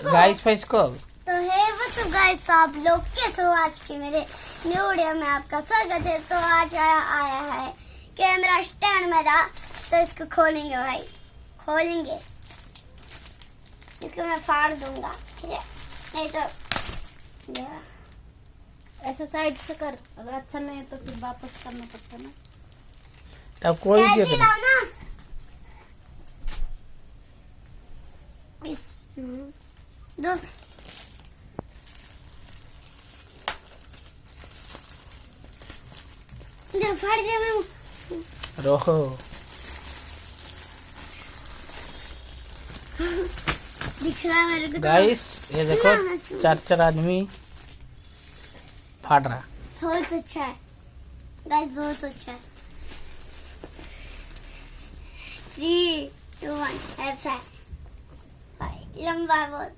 Guys fries call. तो है WhatsApp guys, आप लोग कैसे हो? आज के मेरे न्यू वीडियो में आपका स्वागत है। तो आज आया है कैमरा स्टैंड मेरा, तो इसको खोलेंगे भाई, खोलेंगे। इसको मैं फाड़ दूंगा, ठीक है? नहीं तो ऐसा साइड से कर, अगर अच्छा नहीं है तो फिर वापस करना पड़ता ना। तब कोई कैंची दिया लाओ ना। दो फाड़ दिया मैं। रोहो दिख रहा है मेरे को। गाइस ये देखो चार आदमी फाड़ रहा। बहुत अच्छा है गाइस, बहुत अच्छा है। 3, 2, 1 ऐसा है भाई, लंबा बहुत।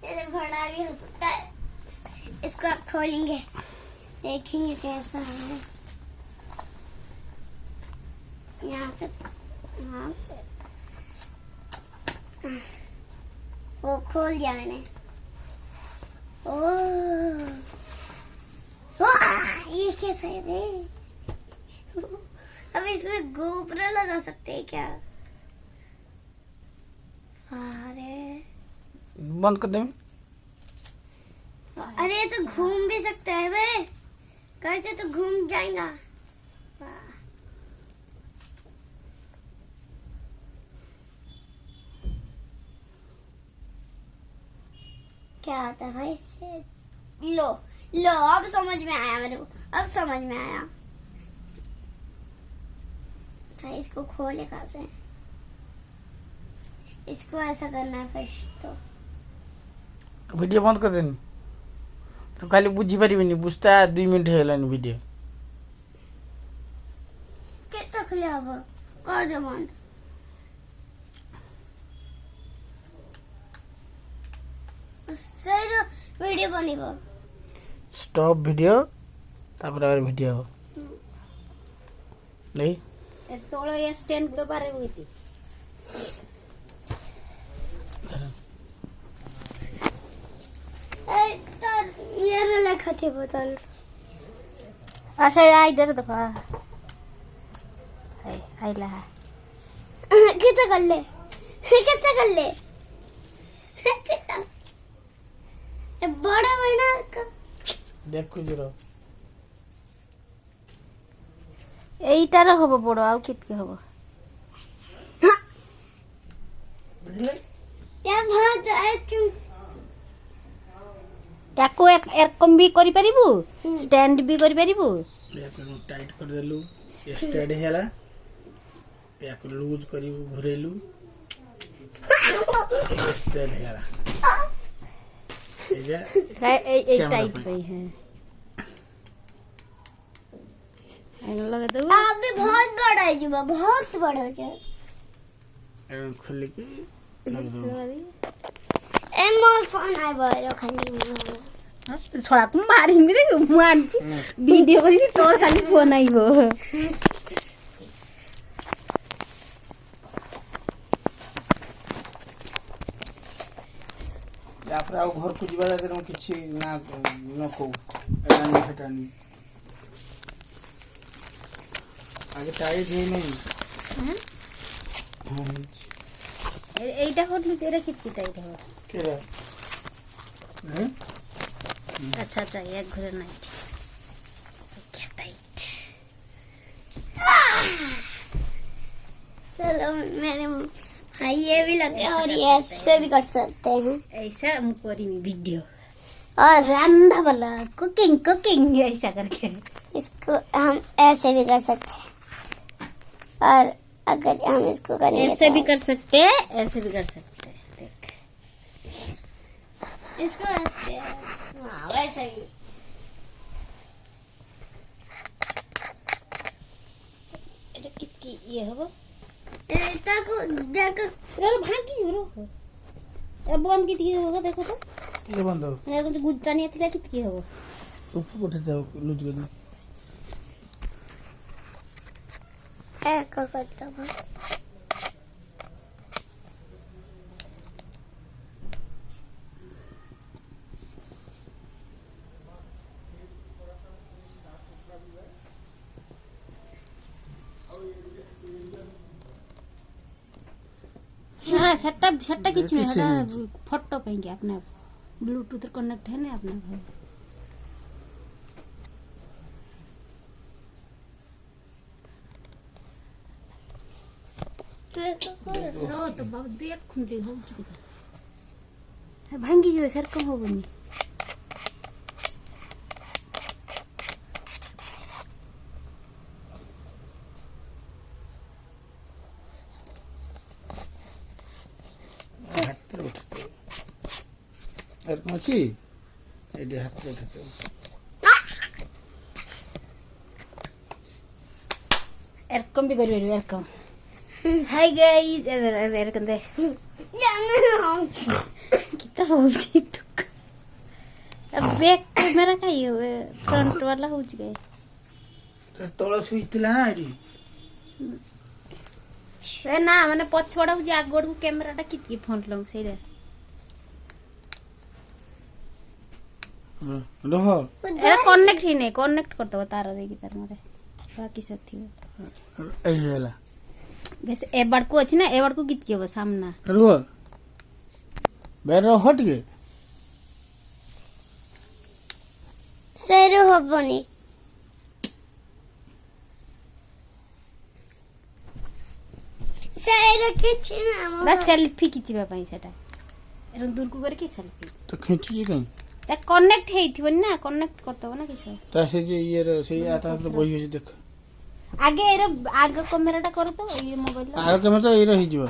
ये बड़ा भी हो सकता है। इसको आप खोलेंगे, देखेंगे कैसा है। यहाँ से वो खोल दिया मैंने। ओह ये कैसा है बे? अब इसमें गोबरा लगा सकते हैं क्या? अरे बंद कर दे। अरे ये तो घूम भी सकता है बे, कैसे तो घूम जाएगा। क्या आता है भाई इससे? लो लो, अब समझ में आया मेरे को, अब समझ में आया भाई। इसको खोले कहाँ से? इसको ऐसा करना है फर्स्ट। तो वीडियो बंद कर देनी तो खाली बुझी पारिबेनी, बुझता 2 मिनट हो गलानी वीडियो। कितना खुले अब कर दे बंद। सही वीडियो बनिबो। स्टॉप वीडियो तापर और वीडियो नहीं ए तोळो या स्टैंड पे बारे होती। ए तर ये लेखा थी बोतल। अच्छा आई इधर देखो, हाय आइला कितना कर ले, कितना कर ले, कितना बड़ा महीना का देखो जरा। এইটার হবে বড়, আর কিতকে হবে? या बहुत একো এরকম भी করি পারিবু, স্ট্যান্ড भी করি পারিবু। याको टाइट कर देलु, स्ट्रेट हेला, याको लूज करिवु, घुरेलु, स्ट्रेट हेला। ठीक है, এই টাইট ভাই। হ্যাঁ एंगल लगा दो। आप भी बहुत बड़ा है जी, बहुत बड़ा है। खुल के लग दो। लगा दी। ए मोर फोन आइ भयो खाली। छोरा को मारी मेरे मानछि वीडियो करी तोर खाली फोन आइबो। तापर आ घर को जीवा जाते किछि ना नको एलानी सेटानी आगे टाइट है नहीं। এইটা করলে এরা কিতকি টাইট হবে? केरा हैं? अच्छा अच्छा एक घरे नाइट क्या टाइट। चलो मैंने हाँ ये भी लगे और ये ऐसे भी कर सकते हैं। ऐसा हम करी वीडियो और रंधा वाला कुकिंग कुकिंग ऐसा करके इसको हम ऐसे भी कर सकते हैं, और अगर हम इसको करेंगे ऐसे भी कर सकते हैं, ऐसे भी कर सकते हैं। देख इसको ऐसे, हाँ वैसे भी। এটা কি ये হবে? এটা को देखो এর ভাঙি জুরো এ বন্ধ কি হবে দেখো তো। ये बंद हो এর কিন্তু গুড়টা নিয়ে থিলা কি হবে? ऊपर उठ जाओ लूज कर दो। ऐसा करता हूँ। सेटा सेटा किछि କିଛି नहीं ନାହିଁ। हेटा फोटो पे के अपने ब्लूटूथ कनेक्ट है ना अपने भाई रो तो बाबू देख खुंडी हो चुकी भांगी जो सर कम हो बनी ହାତରେ ଉଠେଇଦେବ ଆରେ କଣ ଅଛି ଏଠି ହାତରେ ଉଠେଇଦେବ एरकम भी करी एरकम हाय गाइस एरकम दे कितना हो जी तू अब बैक कैमरा का ये फ्रंट वाला हो गए ତଳ ସୁଇଚ୍ ଥିଲା ନା ଏଠି ए ना माने पछवाड़ा हो जे आगोड़ को कैमराटा कितकी फोन लंग सेरे ରହ एरा कनेक्ट ही नहीं कनेक्ट कर दो तार देगी तार मारे बाकी सब थी ଏଇ ହେଲା वैसे ए बड़ को अछि ना ए बड़ को कितकी हो सामना ରୁହ ବେର ରହ ଟିକେ ସେରୁ ହବନି ସେରୁ କିଛି ନା बा सेल्फी किचिबा पई सेटा एरन दूर को कर की सेल्फी ତ ଖେଞ୍ଚୁଛି କାଇଁ ତା କନେକ୍ଟ ହେଇଥିବ ନା କନେକ୍ଟ କରିଦବ ନା କିଛି ତା ସେ ଯେ ଇଏର ସେଇ ତା ହାତରେ ବହି ଅଛି ଦେଖ ଆଗେ ଏର ଆଗ କ୍ୟାମେରାଟା କର ତ ଏଇ ମୋବାଇଲ ଆଗ କେମିତି ତ ଏଇର ହେଇଯିବ